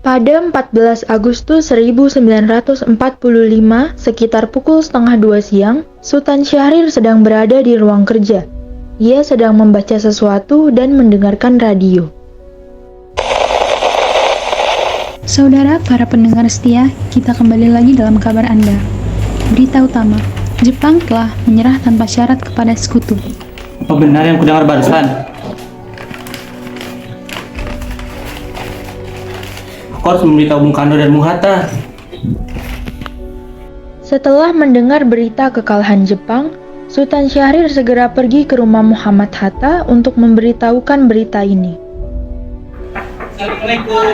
Pada 14 Agustus 1945, sekitar pukul 1:30 siang, Sultan Syahrir sedang berada di ruang kerja. Ia sedang membaca sesuatu dan mendengarkan radio. Saudara para pendengar setia, kita kembali lagi dalam kabar Anda. Berita utama, Jepang telah menyerah tanpa syarat kepada sekutu. Apa benar yang kudengar barusan? Aku harus memberitahu Bung Karno dan Bung Hatta. Setelah mendengar berita kekalahan Jepang, Sultan Syahrir segera pergi ke rumah Muhammad Hatta untuk memberitahukan berita ini. Assalamualaikum.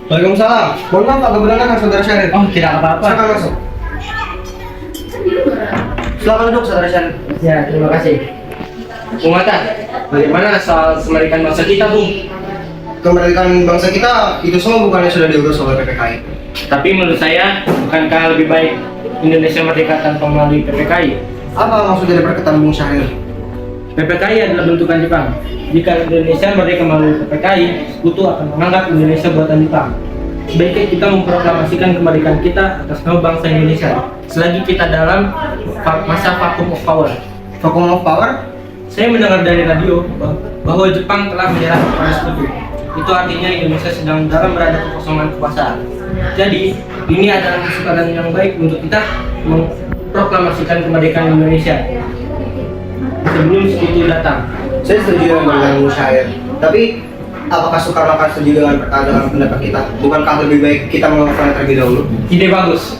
Waalaikumsalam. Mohon maaf agak berantakan saudara Syahrir. Oh, tidak apa-apa. Silakan masuk. Silakan duduk saudara Syahrir. Ya, terima kasih. Bung Hatta, bagaimana soal kemerdekaan bangsa kita, Bung? Kemerdekaan bangsa kita itu semua bukannya sudah diurus oleh PPKI. Tapi menurut saya, bukankah lebih baik Indonesia merdeka tanpa melalui PPKI? Apa maksud dari perkataan Bung Syahrir? PPKI adalah bentukan Jepang. Jika Indonesia merdeka melalui PPKI, sekutu akan menganggap Indonesia buatan Jepang. Sebaiknya kita memproklamasikan kemerdekaan kita atas nama bangsa Indonesia, selagi kita dalam masa vacuum of power. Vacuum of power? Saya mendengar dari radio bahwa Jepang telah menyerah kepada sekutu. Itu artinya Indonesia sedang dalam berada kekosongan kekuasaan. Jadi, ini adalah kesempatan yang baik untuk kita memproklamasikan kemerdekaan Indonesia sebelum sekutu datang. Saya setuju dengan Bung Syahrir. Tapi, apakah Soekarno akan setuju dengan pendapat kita? Bukankah lebih baik kita melakukan terlebih dahulu? Ide bagus.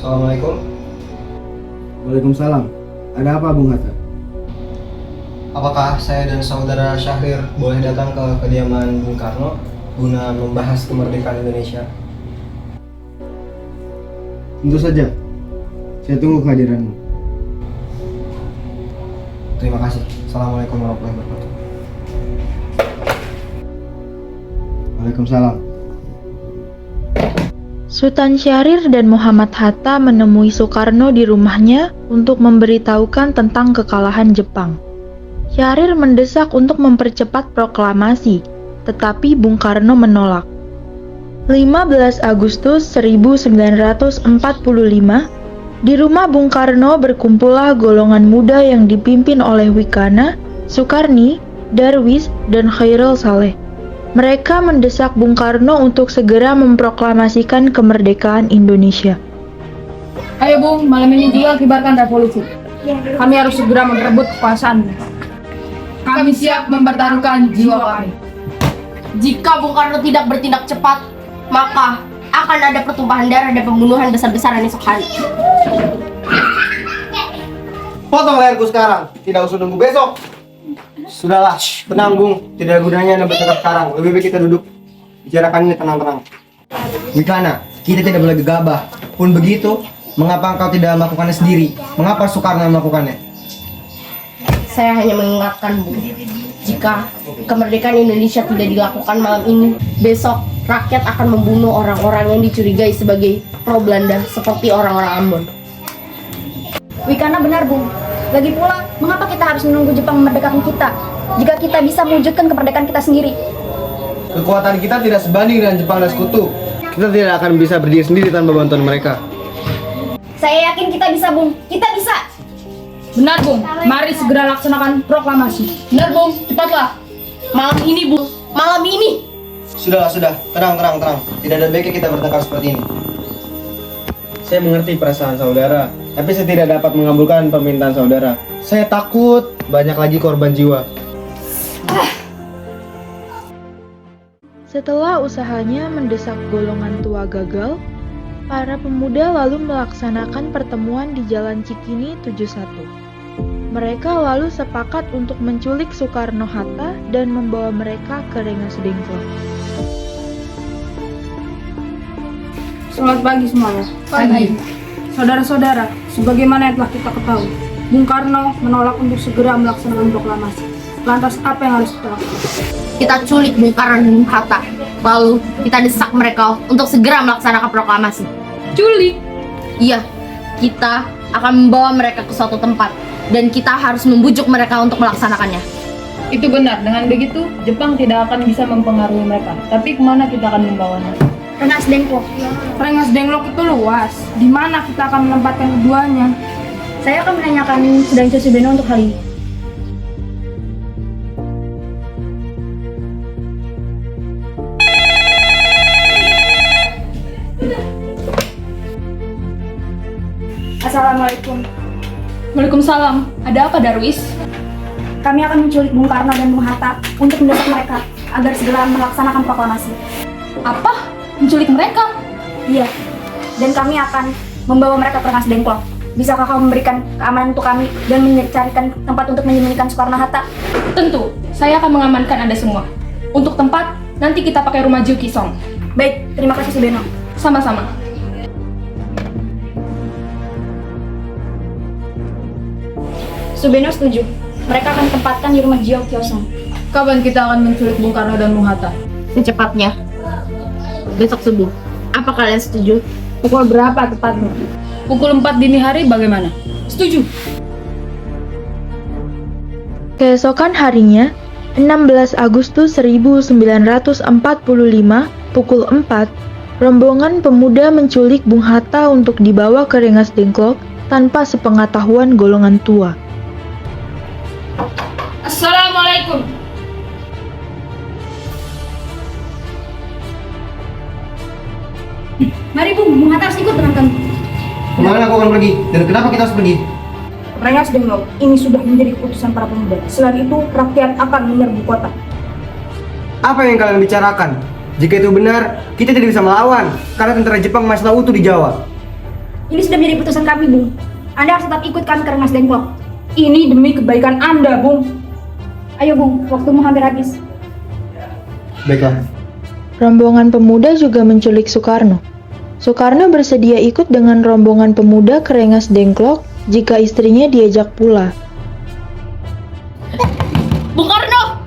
Assalamualaikum. Waalaikumsalam. Ada apa, Bung Hatta? Apakah saya dan saudara Syahrir boleh datang ke kediaman Bung Karno guna membahas kemerdekaan Indonesia? Tentu saja. Saya tunggu kehadiranmu. Terima kasih. Assalamualaikum warahmatullahi wabarakatuh. Waalaikumsalam. Sultan Syahrir dan Muhammad Hatta menemui Soekarno di rumahnya untuk memberitahukan tentang kekalahan Jepang. Syahrir mendesak untuk mempercepat proklamasi, tetapi Bung Karno menolak. 15 Agustus 1945, di rumah Bung Karno berkumpullah golongan muda yang dipimpin oleh Wikana, Sukarni, Darwis, dan Khairul Saleh. Mereka mendesak Bung Karno untuk segera memproklamasikan kemerdekaan Indonesia. Ayo Bung, malam ini juga kibarkan revolusi. Kami harus segera merebut kekuasaan. Kami siap mempertaruhkan jiwa kami. Jika Bung Karno tidak bertindak cepat, maka akan ada pertumpahan darah dan pembunuhan besar-besaran esok hari. Potong leherku sekarang, tidak usah nunggu besok. Sudahlah, tenang Bung, tidak ada gunanya Anda bercakap sekarang. Lebih baik kita duduk, bicarakan ini tenang-tenang. Wikana, kita tidak boleh gegabah. Pun begitu, mengapa engkau tidak melakukannya sendiri? Mengapa Soekarno yang melakukannya? Saya hanya mengingatkan Bung, jika kemerdekaan Indonesia tidak dilakukan malam ini, besok rakyat akan membunuh orang-orang yang dicurigai sebagai pro Belanda seperti orang-orang Ambon. Wikana benar, Bung. Lagi pula, mengapa kita harus menunggu Jepang memerdekakan kita, jika kita bisa mewujudkan kemerdekaan kita sendiri? Kekuatan kita tidak sebanding dengan Jepang dan sekutu. Kita tidak akan bisa berdiri sendiri tanpa bantuan mereka. Saya yakin kita bisa, Bung. Kita bisa! Benar Bung, mari segera laksanakan proklamasi. Benar Bung, cepatlah. Malam ini Bung, malam ini. Sudah, tenang. Tidak ada baiknya kita bertengkar seperti ini. Saya mengerti perasaan saudara, tapi saya tidak dapat mengabulkan permintaan saudara. Saya takut banyak lagi korban jiwa. Setelah usahanya mendesak golongan tua gagal, para pemuda lalu melaksanakan pertemuan di Jalan Cikini 71. Mereka lalu sepakat untuk menculik Soekarno-Hatta dan membawa mereka ke Rengas Dengklok. Selamat pagi semuanya. Pagi. Saudara-saudara, sebagaimana yang telah kita ketahui, Bung Karno menolak untuk segera melaksanakan proklamasi. Lantas apa yang harus kita lakukan? Kita culik Bung Karno dan Bung Hatta. Lalu kita desak mereka untuk segera melaksanakan proklamasi. Culik? Iya, kita akan membawa mereka ke suatu tempat dan kita harus membujuk mereka untuk melaksanakannya. Itu benar. Dengan begitu, Jepang tidak akan bisa mempengaruhi mereka. Tapi kemana kita akan membawanya? Rengas Dengklok. Rengas Dengklok itu luas. Di mana kita akan menempatkan keduanya? Saya akan menanyakan Sudangsih Subeno untuk hal ini. Assalamualaikum. Waalaikumsalam. Ada apa, Darwis? Kami akan menculik Bung Karno dan Bung Hatta untuk mendesak mereka agar segera melaksanakan proklamasi. Apa? Menculik mereka? Iya, dan kami akan membawa mereka ke Rengas Dengklok. Bisakah kau memberikan keamanan untuk kami dan mencarikan tempat untuk menyembunyikan Soekarno-Hatta? Tentu, saya akan mengamankan Anda semua. Untuk tempat, nanti kita pakai rumah Ju Kisong. Baik, terima kasih Subeno. Sama-sama. Subeno setuju. Mereka akan tempatkan di rumah Jio Kyosong. Kapan kita akan menculik Bung Karno dan Bung Hatta? Secepatnya. Besok subuh. Apa kalian setuju? Pukul berapa tepatnya? Pukul 4 dini hari bagaimana? Setuju. Keesokan harinya, 16 Agustus 1945, pukul 4, rombongan pemuda menculik Bung Hatta untuk dibawa ke Rengas Dengklok tanpa sepengetahuan golongan tua. Assalamualaikum. Mari Bung Hatta harus ikut dengan kami. Kemana kau akan pergi? Dan kenapa kita harus pergi? Rengas Dengklok ini sudah menjadi keputusan para pemuda. Selain itu, rakyat akan menyerbu kota. Apa yang kalian bicarakan? Jika itu benar, kita tidak bisa melawan karena tentara Jepang masih utuh di Jawa. Ini sudah menjadi keputusan kami, Bung. Anda harus tetap ikut kami ke Rengas Dengklok. Ini demi kebaikan Anda, Bung. Ayo Bung, waktumu hampir habis. Baiklah. Rombongan pemuda juga menculik Soekarno. Soekarno bersedia ikut dengan rombongan pemuda ke Rengas Dengklok jika istrinya diajak pula. Bung Karno!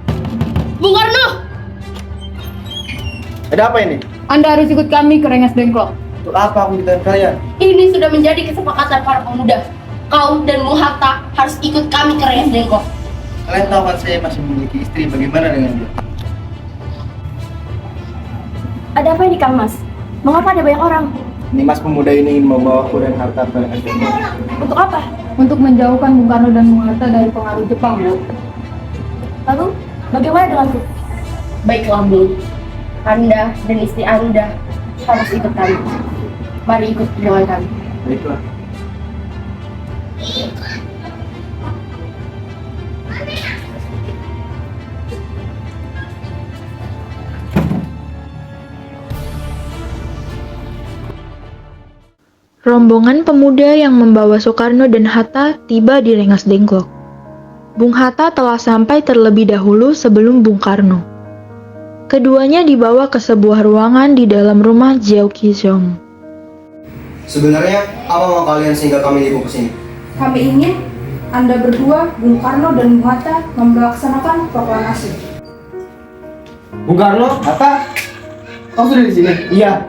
Bung Karno! Ada apa ini? Anda harus ikut kami ke Rengas Dengklok. Untuk apa aku ditanya kalian? Ini sudah menjadi kesepakatan para pemuda. Kau dan Bung Hatta harus ikut kami ke Rengas Dengklok. Kalian tahu kan saya masih memiliki istri, bagaimana dengan dia? Ada apa ini Kang Mas? Mengapa ada banyak orang? Nimas pemuda ini ingin membawaku dan harta ke Rengas Dengklok. Untuk apa? Untuk menjauhkan Bung Karno dan Bung Hatta dari pengaruh Jepang, Bu. Lalu, bagaimana denganku? Baiklah, Bung. Anda dan istri Anda harus ikut kami. Mari ikut dengan kami. Baiklah. Rombongan pemuda yang membawa Soekarno dan Hatta tiba di Rengas Dengklok. Bung Hatta telah sampai terlebih dahulu sebelum Bung Karno. Keduanya dibawa ke sebuah ruangan di dalam rumah Jio Kisong. Sebenarnya apa mau kalian sehingga kami dibawa ke sini? Kami ingin Anda berdua, Bung Karno dan Bung Hatta, melaksanakan proklamasi. Bung Karno, Hatta, kau sudah di sini? Iya.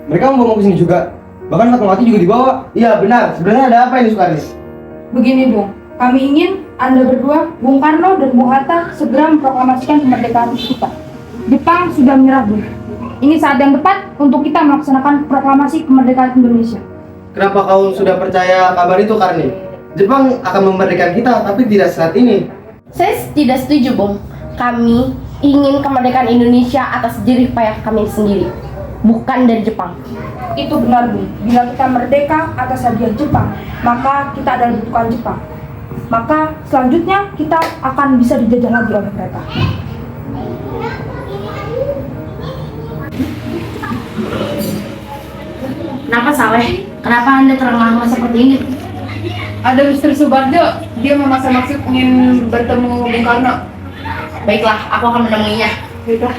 Mereka mau ke sini juga. Bahkan Fatmawati juga dibawa. Iya benar. Sebenarnya ada apa ini Soekarno? Begini, Bung. Kami ingin Anda berdua, Bung Karno dan Bung Hatta, segera memproklamasikan kemerdekaan kita. Jepang sudah menyerah, Bung. Ini saat yang tepat untuk kita melaksanakan proklamasi kemerdekaan Indonesia. Kenapa kau sudah percaya kabar itu, Karni? Jepang akan memerdekakan kita, tapi tidak saat ini. Saya tidak setuju, Bung. Kami ingin kemerdekaan Indonesia atas jerih payah kami sendiri, bukan dari Jepang. Itu benar, Bung. Bila kita merdeka atas hadiah Jepang, maka kita adalah bukan Jepang. Maka selanjutnya kita akan bisa dijajah lagi oleh mereka. Kenapa Saleh? Kenapa Anda terengah-engah seperti ini? Ada Mr. Subarjo, dia memaksa-maksud ingin bertemu Bung Karno. Baiklah, aku akan menemuinya. Baiklah.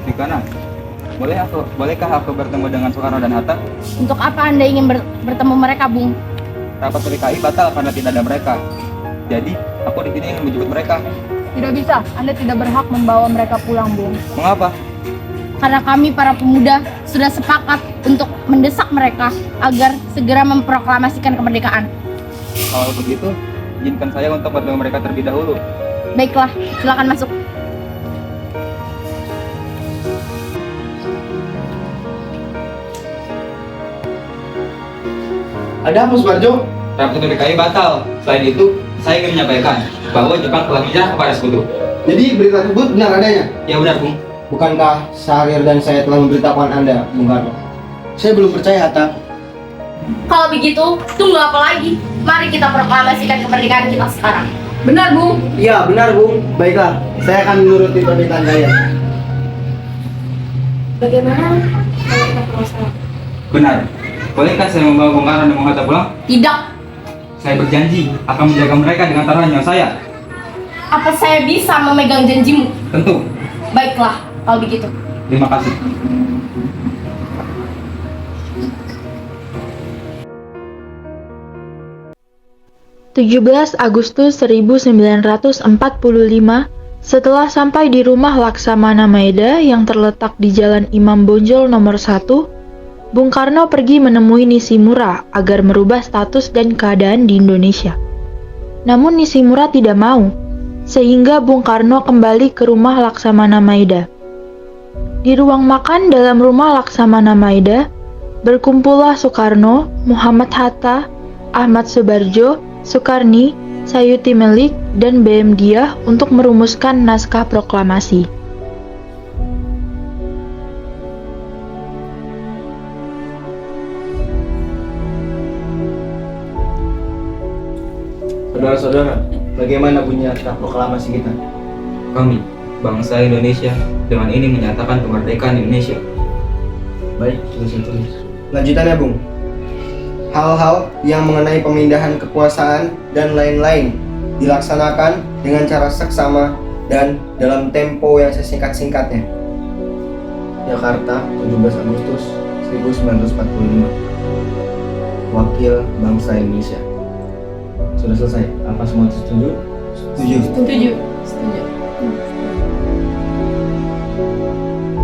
Di kanan. Bolehkah aku bertemu dengan Soekarno dan Hatta? Untuk apa Anda ingin bertemu mereka, Bung? Rapat PKI batal karena tidak ada mereka. Jadi, aku di sini ingin menjemput mereka. Tidak bisa, Anda tidak berhak membawa mereka pulang, Bung. Mengapa? Karena kami para pemuda sudah sepakat untuk mendesak mereka agar segera memproklamasikan kemerdekaan. Kalau begitu, izinkan saya untuk bertemu mereka terlebih dahulu. Baiklah, silakan masuk. Ada apa Subarjo? Rapat PKI batal. Selain itu, saya ingin menyampaikan bahwa Jepang telah menyerah kepada sekutu. Jadi berita tersebut benar adanya? Ya benar, Bung. Bukankah Syahrir dan saya telah memberitahukan Anda, Bung Karno? Saya belum percaya, Hatta. Kalau begitu, tunggu apa lagi? Mari kita proklamasikan kemerdekaan kita sekarang. Benar, Bung. Iya, benar, Bung. Baiklah, saya akan menuruti permintaan kalian. Bagaimana kalau kita pulang? Benar. Bolehkah saya membawa Bung Karno dan Bung Hatta pulang? Tidak. Saya berjanji akan menjaga mereka dengan taruhan nyawa saya. Apa saya bisa memegang janjimu? Tentu. Baiklah, kalau begitu. Terima kasih. Agustus 1945, setelah sampai di rumah Laksamana Maeda yang terletak di Jalan Imam Bonjol nomor 1, Bung Karno pergi menemui Nishimura agar merubah status dan keadaan di Indonesia. Namun Nishimura tidak mau, sehingga Bung Karno kembali ke rumah Laksamana Maeda. Di ruang makan dalam rumah Laksamana Maeda, berkumpullah Soekarno, Muhammad Hatta, Ahmad Subarjo, Soekarni, Sayuti Melik, dan B.M. Diah untuk merumuskan naskah proklamasi. Saudara-saudara, bagaimana bunyi naskah proklamasi kita? Kami, bangsa Indonesia, dengan ini menyatakan kemerdekaan Indonesia. Baik, tulis. Lanjutannya, Bung. Hal-hal yang mengenai pemindahan kekuasaan dan lain-lain dilaksanakan dengan cara seksama dan dalam tempo yang sesingkat-singkatnya. Jakarta, 17 Agustus 1945. Wakil Bangsa Indonesia. Sudah selesai. Apa semua setuju? Setuju.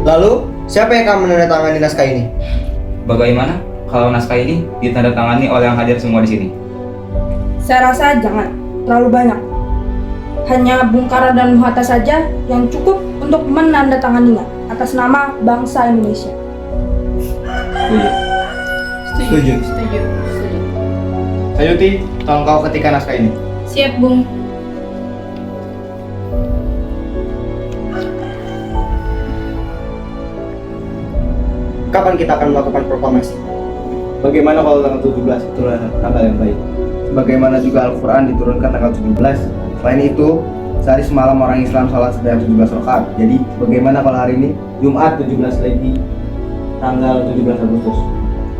Lalu, siapa yang akan menandatangani naskah ini? Bagaimana kalau naskah ini ditandatangani oleh yang hadir semua di sini? Saya rasa jangan terlalu banyak. Hanya Bung Karno dan Bung Hatta saja yang cukup untuk menandatanganinya atas nama bangsa Indonesia. Setuju. Sayuti, tolong kau ketikkan naskah ini. Siap, Bung. Kapan kita akan melakukan proklamasi? Bagaimana kalau tanggal 17 itulah tanggal yang baik? Bagaimana juga Al-Quran diturunkan tanggal 17? Selain itu, sehari semalam orang Islam salat sebanyak 17 rakaat. Jadi, bagaimana kalau hari ini Jumat 17 lagi tanggal 17 Agustus?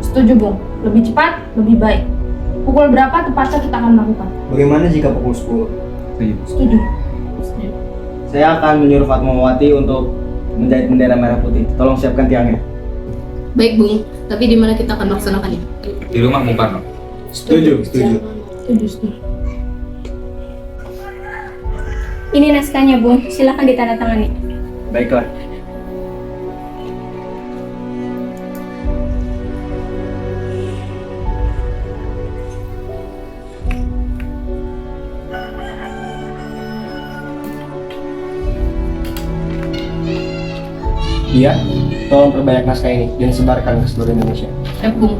Setuju, Bung. Lebih cepat, lebih baik. Pukul berapa tepatnya kita akan melakukan? Bagaimana jika pukul 10? Setuju. Saya akan menyuruh Fatmawati untuk menjahit bendera merah putih. Tolong siapkan tiangnya. Baik, Bung. Tapi di mana kita akan melaksanakannya? Di rumah Bung Karno. Setuju. Ini naskahnya, Bung. Silakan ditandatangani. Baiklah. Iya, tolong perbanyak naskah ini dan sebarkan ke seluruh Indonesia. Baik, Bung.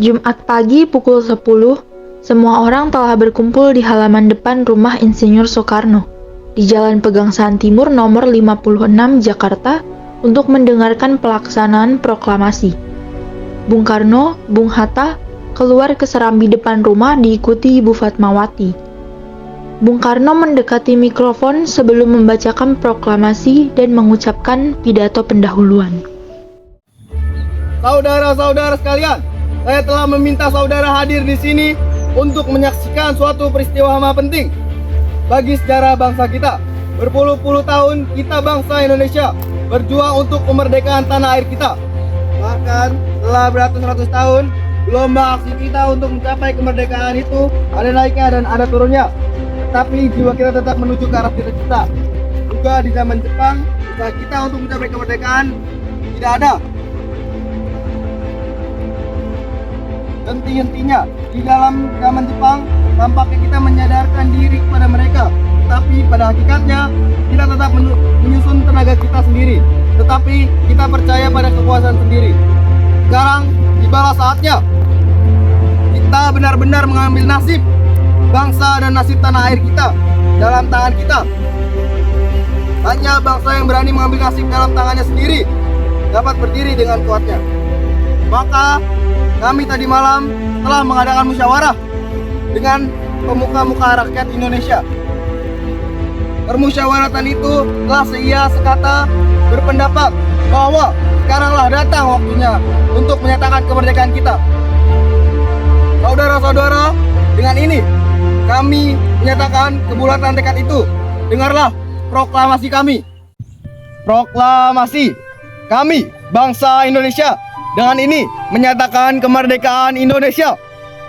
Jumat pagi pukul 10, semua orang telah berkumpul di halaman depan rumah Insinyur Soekarno di Jalan Pegangsaan Timur nomor 56 Jakarta untuk mendengarkan pelaksanaan proklamasi. Bung Karno, Bung Hatta keluar ke serambi depan rumah diikuti Ibu Fatmawati. Bung Karno mendekati mikrofon sebelum membacakan proklamasi dan mengucapkan pidato pendahuluan. Saudara-saudara sekalian, saya telah meminta saudara hadir di sini untuk menyaksikan suatu peristiwa amat penting bagi sejarah bangsa kita. Berpuluh-puluh tahun kita bangsa Indonesia berjuang untuk kemerdekaan tanah air kita. Bahkan setelah beratus-ratus tahun, gelombang aksi kita untuk mencapai kemerdekaan itu ada naiknya dan ada turunnya. Tetapi jiwa kita tetap menuju ke arah cita-cita. Juga di zaman Jepang, usaha kita untuk mencapai kemerdekaan tidak ada henti-hentinya. Di dalam zaman Jepang, tampaknya kita menyadarkan diri kepada mereka. Tapi pada hakikatnya, kita tetap menyusun tenaga kita sendiri. Tetapi kita percaya pada kekuasaan sendiri. Sekarang, tibalah saatnya kita benar-benar mengambil nasib bangsa dan nasib tanah air kita dalam tangan kita. Hanya bangsa yang berani mengambil nasib dalam tangannya sendiri dapat berdiri dengan kuatnya. Maka kami tadi malam telah mengadakan musyawarah dengan pemuka-muka rakyat Indonesia. Permusyawaratan itu telah seia sekata berpendapat bahwa sekaranglah datang waktunya untuk menyatakan kemerdekaan kita. Saudara-saudara, dengan ini kami menyatakan kebulatan tekad itu. Dengarlah proklamasi kami. Proklamasi kami, bangsa Indonesia, dengan ini menyatakan kemerdekaan Indonesia.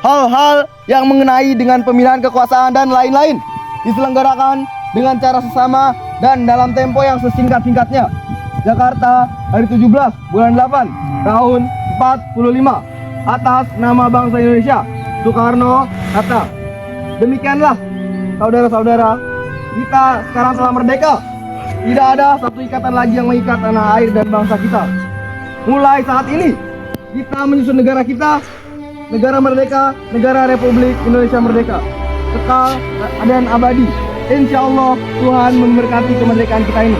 Hal-hal yang mengenai dengan pemilihan kekuasaan dan lain-lain diselenggarakan dengan cara sesama dan dalam tempo yang sesingkat-singkatnya. Jakarta, hari 17 bulan 8 tahun 45, atas nama bangsa Indonesia, Soekarno-Hatta. Demikianlah saudara-saudara, kita sekarang telah merdeka. Tidak ada satu ikatan lagi yang mengikat tanah air dan bangsa kita. Mulai saat ini kita menyusun negara kita, negara merdeka, negara Republik Indonesia merdeka, kekal dan abadi. Insya Allah Tuhan memberkati kemerdekaan kita ini.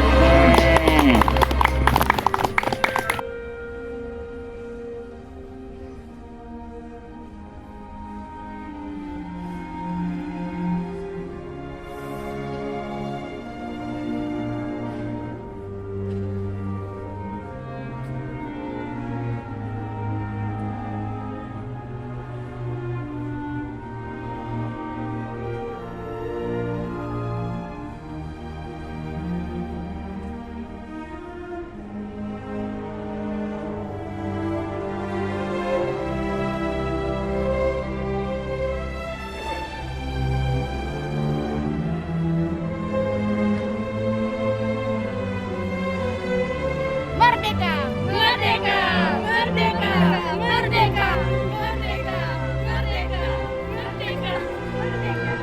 Merdeka! Merdeka! Merdeka! Merdeka! Merdeka! Merdeka! Merdeka! Merdeka!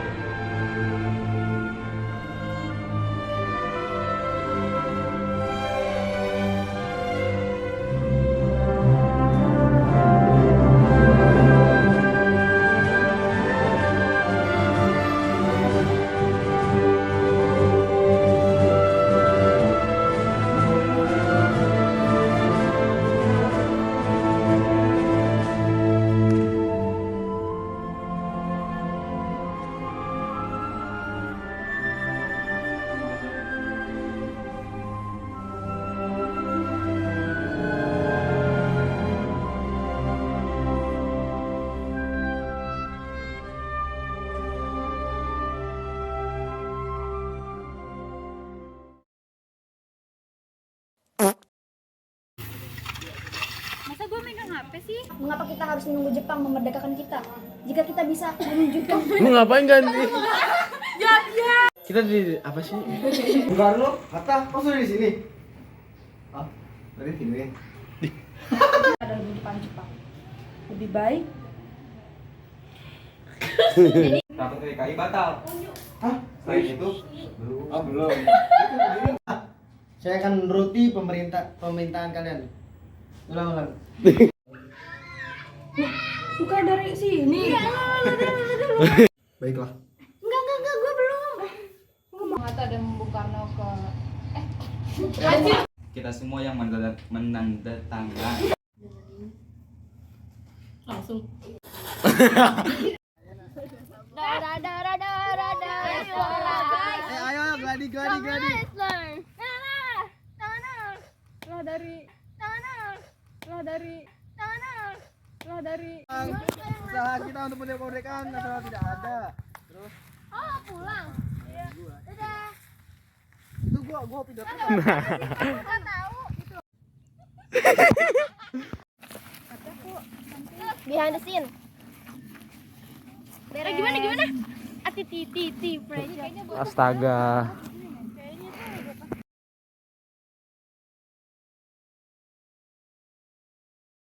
Masa gue megang HP sih? Mengapa kita harus menunggu Jepang memerdekakan kita? Jika kita bisa menunjukkan Lu ngapain ganti? Kita di apa sih? Soekarno, Hatta, kok sudah di sini? Ah, tadi tidurin. Ada di depan Jepang. Lebih baik Rapat PKI batal. Hah? Selain itu, Belum. Saya akan menuruti pemerintahan kalian. Ulang. bukan dari sini. Baiklah. Enggak, gue belum. Hatta dan Bung Karno ke kita semua yang menandatangani. Langsung. Ayo, gladi. Lah dari Usaha kita untuk menerima kemerdekaan nasional tidak ada. Terus Oh, pulang. Dadah. itu gua tidak tahu. Nggak tahu. Behind the scene. Gimana? Ati pressure. Astaga.